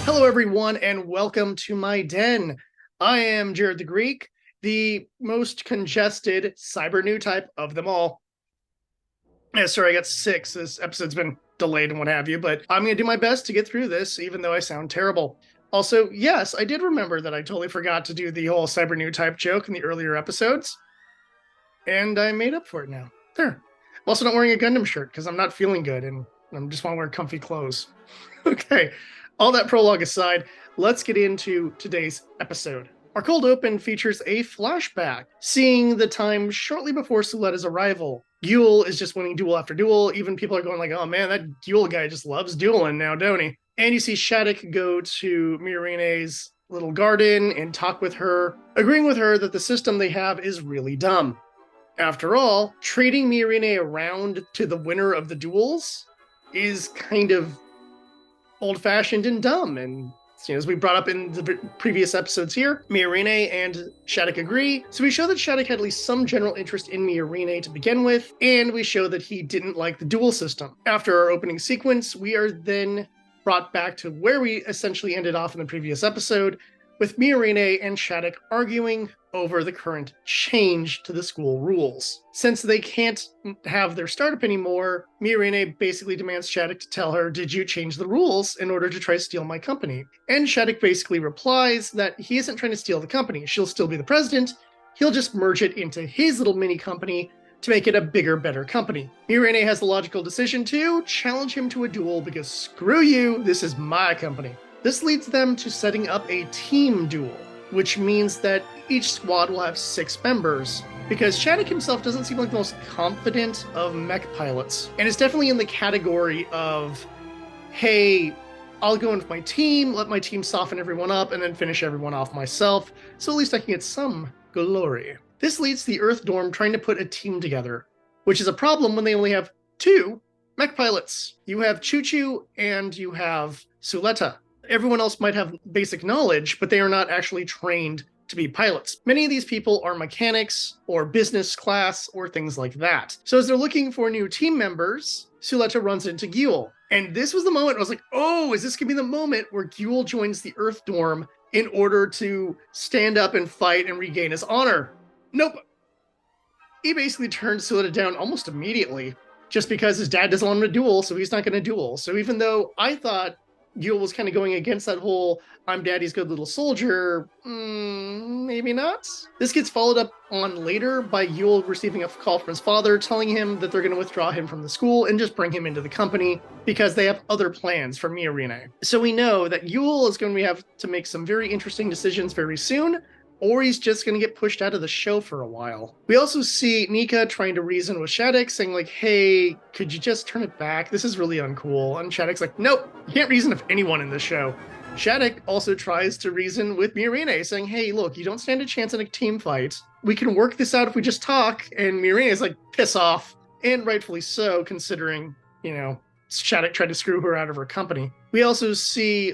Hello, everyone, and welcome to my den. I am Jared the Greek, the most congested cyber new type of them all. Yeah, sorry, I got 6. This episode's been delayed and what have you, but I'm going to do my best to get through this, even though I sound terrible. Also, yes, I did remember that I totally forgot to do the whole cyber new type joke in the earlier episodes, and I made up for it now. There. I'm also not wearing a Gundam shirt because I'm not feeling good, and I just want to wear comfy clothes. Okay, all that prologue aside, let's get into today's episode. Our cold open features a flashback, seeing the time shortly before Suletta's arrival. Yule is just winning duel after duel. Even people are going like, oh man, that Yule guy just loves dueling now, don't he? And you see Shaddiq go to Mirine's little garden and talk with her, agreeing with her that the system they have is really dumb. After all, trading Mirine around to the winner of the duels is kind of old-fashioned and dumb, and as we brought up in the previous episodes here, Miorine and Shaddiq agree, so we show that Shaddiq had at least some general interest in Miorine to begin with, and we show that he didn't like the duel system. After our opening sequence, we are then brought back to where we essentially ended off in the previous episode, with Miorine and Shaddiq arguing over the current change to the school rules. Since they can't have their startup anymore, Miorine basically demands Shaddiq to tell her, did you change the rules in order to try to steal my company? And Shaddiq basically replies that he isn't trying to steal the company. She'll still be the president. He'll just merge it into his little mini company to make it a bigger, better company. Miorine has the logical decision to challenge him to a duel because screw you, this is my company. This leads them to setting up a team duel, which means that each squad will have 6 members, because Shaddiq himself doesn't seem like the most confident of mech pilots, and is definitely in the category of, hey, I'll go in with my team, let my team soften everyone up, and then finish everyone off myself, so at least I can get some glory. This leads to the Earth Dorm trying to put a team together, which is a problem when they only have 2 mech pilots. You have Choo-Choo and you have Suletta. Everyone else might have basic knowledge, but they are not actually trained to be pilots. Many of these people are mechanics or business class or things like that. So as they're looking for new team members, Suletta runs into Gyul. And this was the moment I was like, oh, is this going to be the moment where Gyul joins the Earth Dorm in order to stand up and fight and regain his honor? Nope. He basically turns Suletta down almost immediately just because his dad doesn't want him to duel, so he's not going to duel. So even though I thought Yule was kind of going against that whole I'm daddy's good little soldier, maybe not. This gets followed up on later by Yule receiving a call from his father telling him that they're going to withdraw him from the school and just bring him into the company because they have other plans for Miorine. So we know that Yule is going to have to make some very interesting decisions very soon, or he's just going to get pushed out of the show for a while. We also see Nika trying to reason with Shaddiq, saying like, hey, could you just turn it back? This is really uncool. And Shaddiq's like, nope, you can't reason with anyone in this show. Shaddiq also tries to reason with Miorine, saying, hey, look, you don't stand a chance in a team fight. We can work this out if we just talk. And Miorine is like, piss off. And rightfully so, considering, Shaddiq tried to screw her out of her company. We also see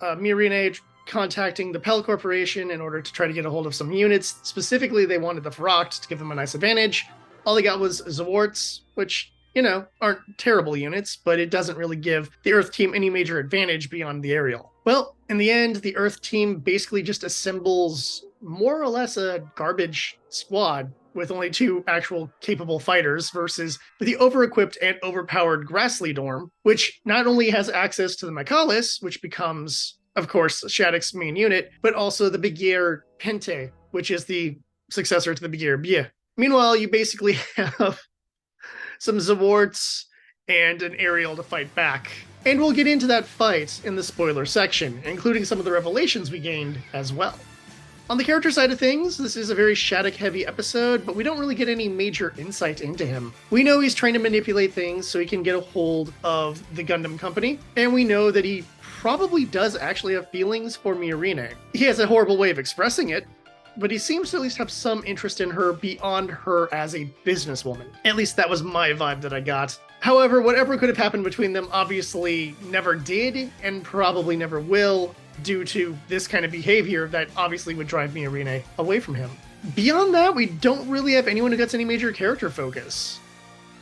Miorine contacting the Pell Corporation in order to try to get a hold of some units. Specifically, they wanted the Feroct to give them a nice advantage. All they got was Zawarts, which, aren't terrible units, but it doesn't really give the Earth team any major advantage beyond the aerial. Well, in the end, the Earth team basically just assembles more or less a garbage squad with only 2 actual capable fighters versus the over-equipped and overpowered Grassley Dorm, which not only has access to the Mechalis, which becomes, of course, Shaddiq's main unit, but also the Begeer Pente, which is the successor to the Begeer Bie. Meanwhile, you basically have some Zawarts and an aerial to fight back. And we'll get into that fight in the spoiler section, including some of the revelations we gained as well. On the character side of things, this is a very Shaddiq-heavy episode, but we don't really get any major insight into him. We know he's trying to manipulate things so he can get a hold of the Gundam company, and we know that he probably does actually have feelings for Miorine. He has a horrible way of expressing it, but he seems to at least have some interest in her beyond her as a businesswoman. At least that was my vibe that I got. However, whatever could have happened between them obviously never did, and probably never will, due to this kind of behavior that obviously would drive Miorine away from him. Beyond that, we don't really have anyone who gets any major character focus.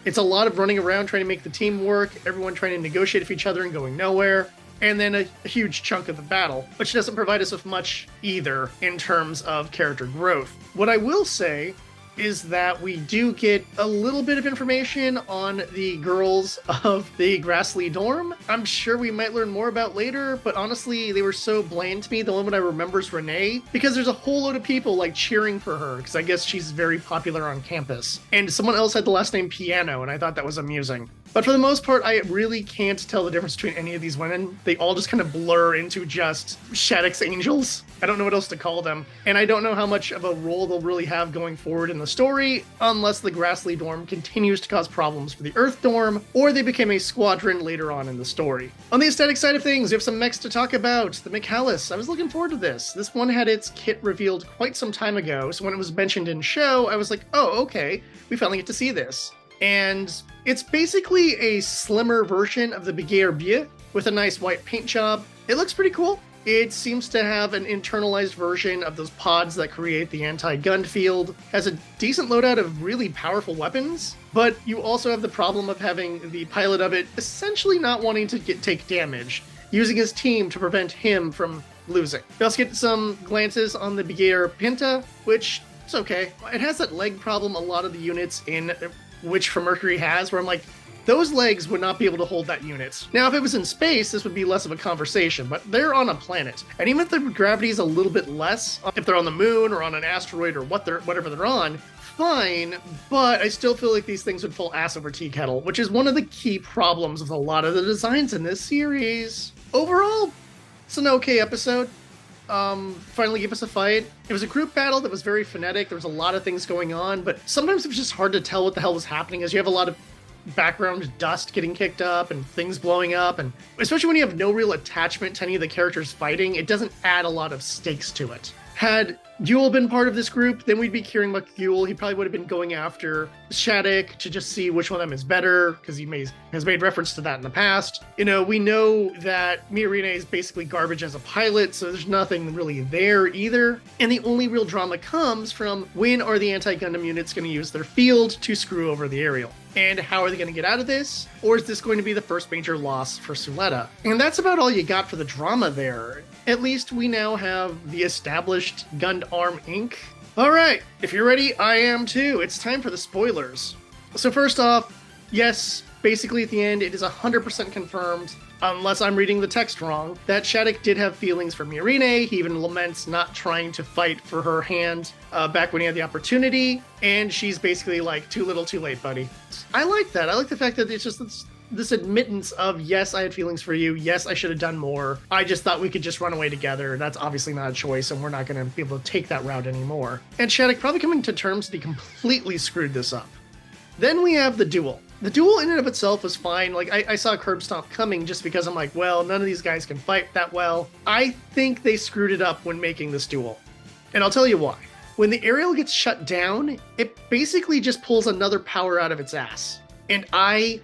It's a lot of running around trying to make the team work, everyone trying to negotiate with each other and going nowhere. and then a huge chunk of the battle, which doesn't provide us with much either in terms of character growth. What I will say is that we do get a little bit of information on the girls of the Grassley dorm. I'm sure we might learn more about later, but honestly, they were so bland to me. The only one I remember is Renee, because there's a whole load of people like cheering for her, because I guess she's very popular on campus. And someone else had the last name Piano, and I thought that was amusing. But for the most part, I really can't tell the difference between any of these women. They all just kind of blur into just Shaddiq's angels. I don't know what else to call them. And I don't know how much of a role they'll really have going forward in the story, unless the Grassley dorm continues to cause problems for the Earth dorm, or they become a squadron later on in the story. On the aesthetic side of things, we have some mechs to talk about. The Michaelis. I was looking forward to this. This one had its kit revealed quite some time ago, so when it was mentioned in show, I was like, oh, okay, we finally get to see this. And it's basically a slimmer version of the Brigadier Bieu with a nice white paint job. It looks pretty cool. It seems to have an internalized version of those pods that create the anti-gun field, has a decent loadout of really powerful weapons, but you also have the problem of having the pilot of it essentially not wanting to take damage, using his team to prevent him from losing. You also get some glances on the Brigadier Pinta, which is okay. It has that leg problem a lot of the units in which from Mercury has, where I'm like, those legs would not be able to hold that unit. Now, if it was in space, this would be less of a conversation, but they're on a planet. And even if the gravity is a little bit less, if they're on the moon or on an asteroid or whatever they're on, fine, but I still feel like these things would fall ass over tea kettle, which is one of the key problems with a lot of the designs in this series. Overall, it's an okay episode. Finally gave us a fight. It was a group battle that was very frenetic. There was a lot of things going on, but sometimes it was just hard to tell what the hell was happening, as you have a lot of background dust getting kicked up and things blowing up, and especially when you have no real attachment to any of the characters fighting, it doesn't add a lot of stakes to it. Had Guel been part of this group, then we'd be caring about Guel. He probably would have been going after Shaddiq to just see which one of them is better, because he has made reference to that in the past. You know, we know that Miorine is basically garbage as a pilot, so there's nothing really there either. And the only real drama comes from when are the anti-Gundam units going to use their field to screw over the aerial? And how are they going to get out of this? Or is this going to be the first major loss for Suletta? And that's about all you got for the drama there. At least we now have the established Gundam Inc. Alright, if you're ready, I am too. It's time for the spoilers. So first off, yes, basically at the end, it is 100% confirmed, unless I'm reading the text wrong, that Shaddiq did have feelings for Miorine. He even laments not trying to fight for her hand back when he had the opportunity, and she's basically like, too little, too late, buddy. I like that. I like the fact that it's just this admittance of, yes, I had feelings for you, yes, I should have done more, I just thought we could just run away together. That's obviously not a choice, and we're not going to be able to take that route anymore. And Shaddiq probably coming to terms that he completely screwed this up. Then we have the duel. The duel in and of itself was fine. Like, I saw Curb Stomp coming just because I'm like, well, none of these guys can fight that well. I think they screwed it up when making this duel. And I'll tell you why. When the aerial gets shut down, it basically just pulls another power out of its ass. And I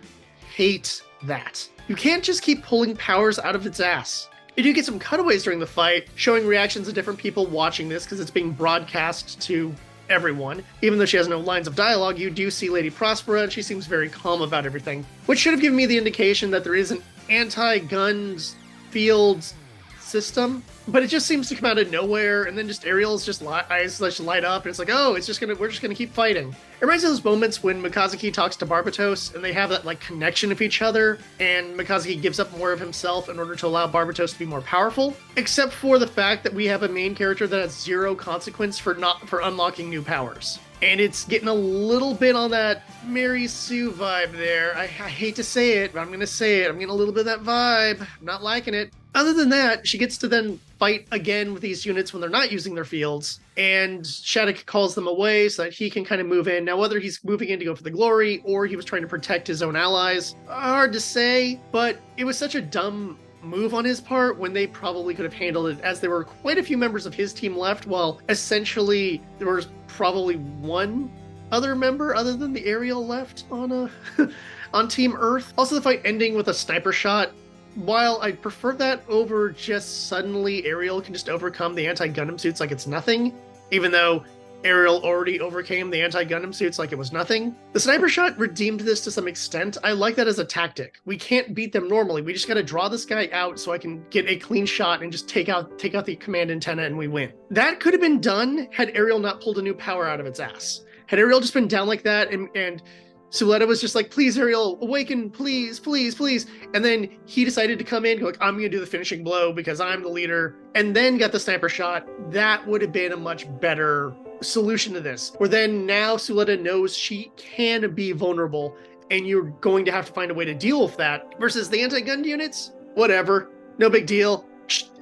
hate that. You can't just keep pulling powers out of its ass. You do get some cutaways during the fight, showing reactions of different people watching this because it's being broadcast to everyone. Even though she has no lines of dialogue, you do see Lady Prospera, and she seems very calm about everything, which should have given me the indication that there is an anti-guns field system, but it just seems to come out of nowhere, and then just Ariel's just eyes just light up, and it's like, oh, we're just gonna keep fighting. It reminds me of those moments when Mikazuki talks to Barbatos, and they have that like connection of each other, and Mikazuki gives up more of himself in order to allow Barbatos to be more powerful, except for the fact that we have a main character that has zero consequence for unlocking new powers. And it's getting a little bit on that Mary Sue vibe there. I hate to say it, but I'm going to say it. I'm getting a little bit of that vibe. I'm not liking it. Other than that, she gets to then fight again with these units when they're not using their fields, and Shaddiq calls them away so that he can kind of move in. Now, whether he's moving in to go for the glory or he was trying to protect his own allies, hard to say, but it was such a dumb move on his part when they probably could have handled it, as there were quite a few members of his team left, while essentially there was probably one other member other than the Ariel left on on Team Earth. Also, the fight ending with a sniper shot, while I prefer that over just suddenly Ariel can just overcome the anti-Gundam suits like it's nothing, even though Ariel already overcame the anti-Gundam suits like it was nothing. The sniper shot redeemed this to some extent. I like that as a tactic. We can't beat them normally. We just gotta draw this guy out so I can get a clean shot and just take out the command antenna and we win. That could have been done had Ariel not pulled a new power out of its ass. Had Ariel just been down like that and Suletta was just like, please, Ariel, awaken, please, please, please. And then he decided to come in, go like, I'm going to do the finishing blow because I'm the leader, and then got the sniper shot. That would have been a much better solution to this. Where then now Suletta knows she can be vulnerable, and you're going to have to find a way to deal with that. Versus the anti-gun units, whatever, no big deal.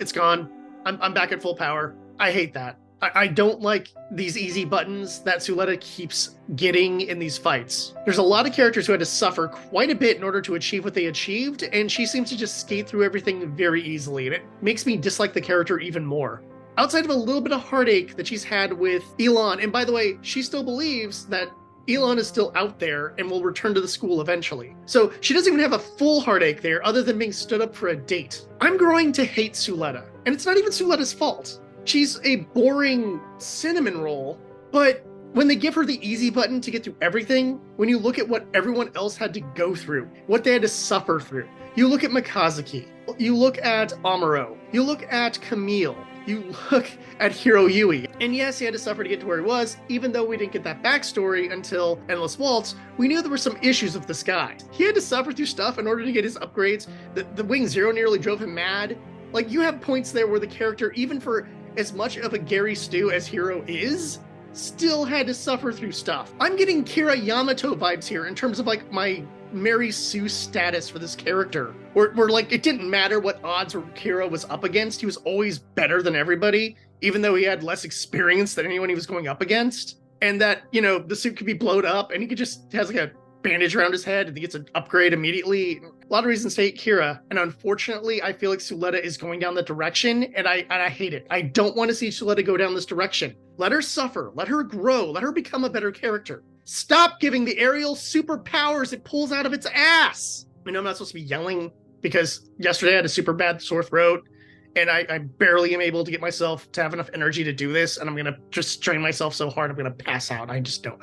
It's gone. I'm back at full power. I hate that. I don't like these easy buttons that Suletta keeps getting in these fights. There's a lot of characters who had to suffer quite a bit in order to achieve what they achieved, and she seems to just skate through everything very easily, and it makes me dislike the character even more. Outside of a little bit of heartache that she's had with Elon, and by the way, she still believes that Elon is still out there and will return to the school eventually. So she doesn't even have a full heartache there other than being stood up for a date. I'm growing to hate Suletta, and it's not even Suletta's fault. She's a boring cinnamon roll, but when they give her the easy button to get through everything, when you look at what everyone else had to go through, what they had to suffer through, you look at Mikazuki, you look at Amuro, you look at Camille, you look at Hiro Yui. And yes, he had to suffer to get to where he was, even though we didn't get that backstory until Endless Waltz, we knew there were some issues with this guy. He had to suffer through stuff in order to get his upgrades. The Wing Zero nearly drove him mad. Like, you have points there where the character, even for as much of a Gary Stu as Hiro is, still had to suffer through stuff. I'm getting Kira Yamato vibes here in terms of like my Mary Sue status for this character. Where like it didn't matter what odds Kira was up against, he was always better than everybody, even though he had less experience than anyone he was going up against. And that, you know, the suit could be blown up and he could just has like a bandage around his head and he gets an upgrade immediately. A lot of reasons to hate Kira, and unfortunately I feel like Suletta is going down that direction, and I hate it. I don't want to see Suletta go down this direction. Let her suffer, let her grow, let her become a better character. Stop giving the Ariel superpowers it pulls out of its ass. I know I'm not supposed to be yelling because yesterday I had a super bad sore throat and I barely am able to get myself to have enough energy to do this, and I'm gonna just strain myself so hard I'm gonna pass out. I just don't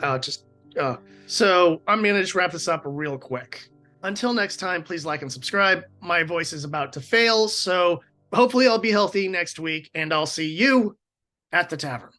So I'm gonna just wrap this up real quick. Until next time, please like and subscribe. My voice is about to fail, so hopefully I'll be healthy next week, and I'll see you at the tavern.